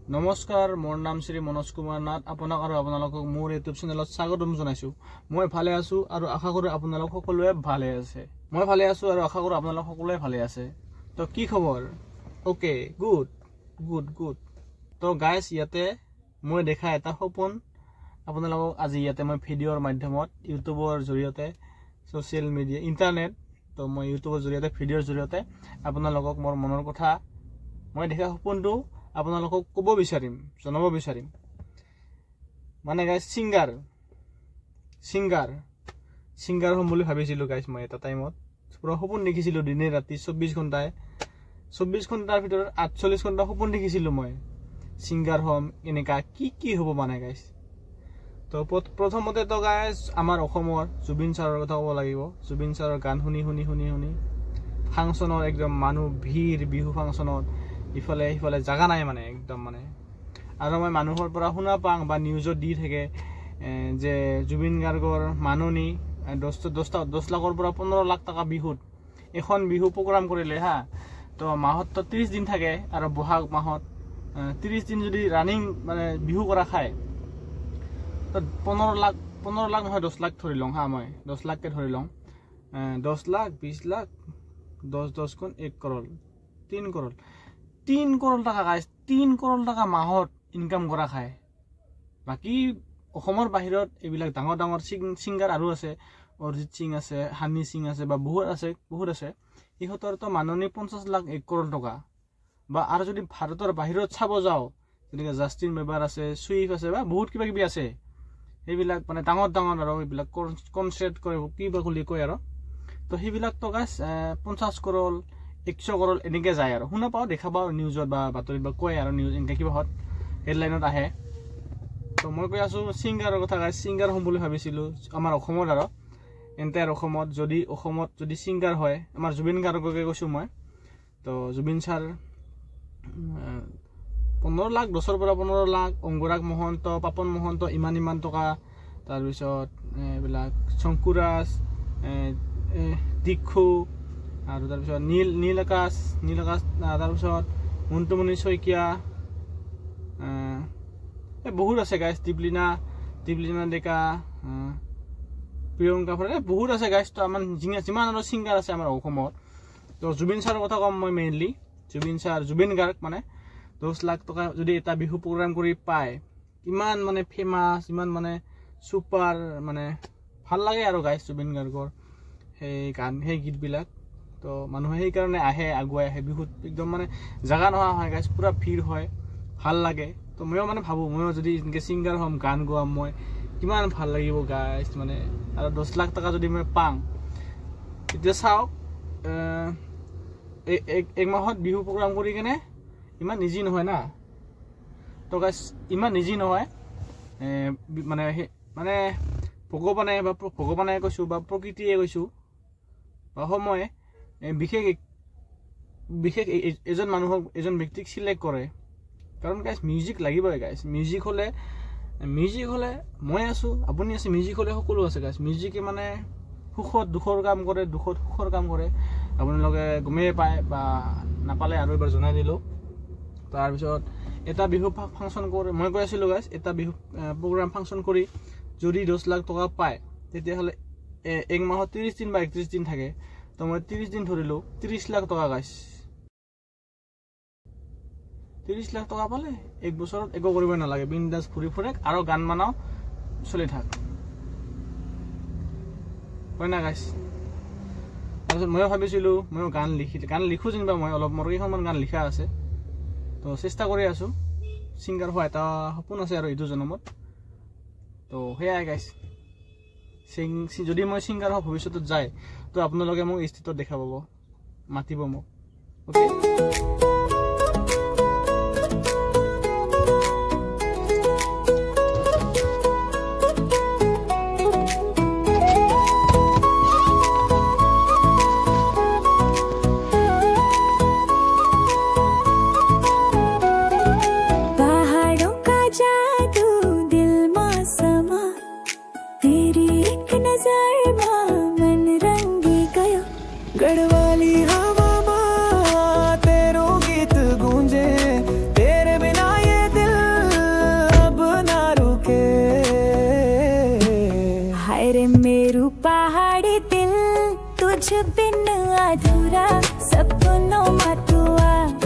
নমস্কাৰ, মোৰ নাম শ্ৰী মনোজ কুমাৰ নাথ। আপোনাক আৰু আপোনালোকক মোৰ ইউটিউব চেনেলত স্বাগতম জনাইছো। মই ভালে আছো আৰু আশা কৰো আপোনালোক সকলোৱে ভালে আছে। মই ভালে আছো আৰু আশা কৰো আপোনালোক সকলোৱে ভালে আছে। তো কি খবৰ? Okay, good good good. তো গাইজ, ইয়াতে মই দেখা এটা সপোন আপোনালোকক আজি ইয়াতে মই ভিডিঅ'ৰ মাধ্যমত ইউটিউবৰ জৰিয়তে ছ'চিয়েল মিডিয়া ইণ্টাৰনেট তো মই ইউটিউবৰ জৰিয়তে ভিডিঅ'ৰ জৰিয়তে আপোনালোকক মোৰ মনৰ কথা মই দেখা সপোনটো আপোনালোকক ক'ব বিচাৰিম, জনাব বিচাৰিম। মানে গাইজ সিংগাৰ হ'ম বুলি ভাবিছিলোঁ গাইজ। মই এটা টাইমত পুৰা সপোন দেখিছিলোঁ, দিনে ৰাতি 24 ঘণ্টাৰ ভিতৰত 48 ঘণ্টা সপোন দেখিছিলোঁ মই সিংগাৰ হ'ম। এনেকা কি হ'ব মানে গাইজ। তো প্ৰথমতে তো গাইজ আমাৰ অসমৰ জুবিন ছাৰৰ কথা ক'ব লাগিব। জুবিন ছাৰৰ গান শুনি ফাংচনৰ একদম মানুহ ভিৰ, বিহু ফাংচনত ইফালে সিফালে জাগা নাই মানে একদম মানে। আৰু মই মানুহৰ পৰা শুনা পাওঁ বা নিউজত দি থাকে যে জুবিন গাৰ্গৰ মাননি 10 লাখৰ পৰা 15 লাখ টকা বিহুত এখন বিহু প্ৰগ্ৰাম কৰিলে হা। তো মাহত তো 30 দিন থাকে আৰু বহাগ মাহত 30 দিন যদি ৰানিং মানে বিহু কৰা খায় তো 15 লাখ নহয় 10 লাখ ধৰি লওঁ হা। মই 10 লাখকে ধৰি লওঁ। 10 লাখ 20 লাখ 10 গুণ 1 কৰোৰ 3 কৰোৰ টকা গাইজ। 3 কৰোৰ টকা মাহত ইনকাম কৰা খায়। বাকী অসমৰ বাহিৰত এইবিলাক ডাঙৰ ডাঙৰ ছিংগাৰ আৰু আছে, অৰিজিত সিং আছে, হানি সিং আছে বা বহুত আছে। ইহঁতৰতো মাননি 50 লাখ 1 কৰোৰ টকা। বা আৰু যদি ভাৰতৰ বাহিৰত চাব যাওঁ, যেনেকৈ জাষ্টিন বেবাৰ আছে, চুইফ আছে বা বহুত কিবা কিবি আছে। সেইবিলাক মানে ডাঙৰ আৰু এইবিলাক কনচাৰ্ট কৰে কিবা বুলি কয় আৰু। তো সেইবিলাক তো গাইজ 50 কৰোৰ 100 কৰোৰ এনেকৈ যায় আৰু শুনা পাওঁ, দেখা পাওঁ নিউজত বা বাতৰিত বা কয় আৰু নিউজ এনেকৈ কিবাহত হেডলাইনত আহে। তো মই কৈ আছোঁ ছিংগাৰৰ কথা গাইজ। ছিংগাৰ হ'ম বুলি ভাবিছিলোঁ আমাৰ অসমত আৰু এণ্টায়াৰ অসমত যদি ছিংগাৰ হয়, আমাৰ জুবিন গাৰ্গকে কৈছোঁ মই। তো জুবিন ছাৰ 15 লাখ 10ৰ পৰা 15 লাখ, অংগৰাগ মহন্ত, পাপন মহন্ত ইমান টকা। তাৰপিছত এইবিলাক শংকুৰাজ, দীক্ষু আৰু তাৰপিছত নীল আকাশ, তাৰপিছত মন্টুমণি শইকীয়া, বহুত আছে গাইজ। দীপলিনা ডেকা, প্ৰিয়ংকা ভৰা, বহুত আছে গাইজ। তো আমাৰ যিমান আৰু ছিংগাৰ আছে আমাৰ অসমত। তো জুবিন ছাৰৰ কথা ক'ম মই মেইনলি। জুবিন গাৰ্গ মানে 10 লাখ টকা যদি এটা বিহু প্ৰগ্ৰাম কৰি পায়, ইমান মানে ফেমাছ, ইমান মানে ছুপাৰ, মানে ভাল লাগে আৰু গাইজ জুবিন গাৰ্গৰ সেই গীতবিলাক। তো মানুহে সেইকাৰণে আগুৱাই আহে বিহুত। একদম মানে জাগা নোহোৱা হয় গাইজ, পুৰা ভিৰ হয়, ভাল লাগে। তো ময়ো মানে ভাবোঁ ময়ো যদি এনেকৈ ছিংগাৰ হ'ম, গান গোৱাম, মই কিমান ভাল লাগিব গাইজ মানে। আৰু 10 লাখ টকা যদি মই পাওঁ, তেতিয়া চাওক এক মাহত বিহু প্ৰগ্ৰাম কৰি কেনে ইমান ইজি নহয় না। তো গাইজ ইমান ইজি নহয় মানে ভগৱানে কৈছোঁ বা প্ৰকৃতিয়ে কৈছোঁ বা সময়ে বিশেষ এজন ব্যক্তিক চিলেক্ট কৰে। কাৰণ গাইজ মিউজিক লাগিবই গাইজ। মিউজিক হ'লে মই আছোঁ, আপুনি আছে, মিউজিক হ'লে সকলো আছে গাইজ। মিউজিকে মানে সুখত দুখৰ কাম কৰে, দুখত সুখৰ কাম কৰে। আপোনালোকে গমেই পায় বা নাপালে আৰু এবাৰ জনাই দিলোঁ। তাৰপিছত এটা বিহু ফাংচন কৰে, মই কৈ আছিলোঁ গাইজ, এটা বিহু প্ৰগ্ৰাম ফাংচন কৰি যদি 10 লাখ টকা পায়, তেতিয়াহ'লে এক মাহত 30 দিন বা 31 দিন থাকে। তো মই 30 দিন ধৰিলোঁ, 30 লাখ টকা গাইজ। 30 লাখ টকা পালে 1 বছৰত একো কৰিব নালাগে, বিন্দাছ ঘূৰি ফুৰে আৰু গান বানাও, চলি থাক, হয় না গাইজ। তাৰপিছত ময়ো ভাবিছিলোঁ ময়ো গান লিখোঁ যেনিবা, মই অলপ মোৰ কেইখনমান গান লিখা আছে। তো চেষ্টা কৰি আছোঁ, ছিংগাৰ হোৱা এটা সপোন আছে আৰু এইটো জন্মত। তো সেয়াই গাইজ। যদি মই ছিংগাৰ হওঁ ভৱিষ্যতত যায়, তো আপোনালোকে মোক ষ্টেজত দেখা পাব, মাতিব মোক। অ'কে। गढ़वाली हवा तेरों हाय रे मेरू पहाड़ी दिल, तुझ बिन अधूरा सपनों में तू आ।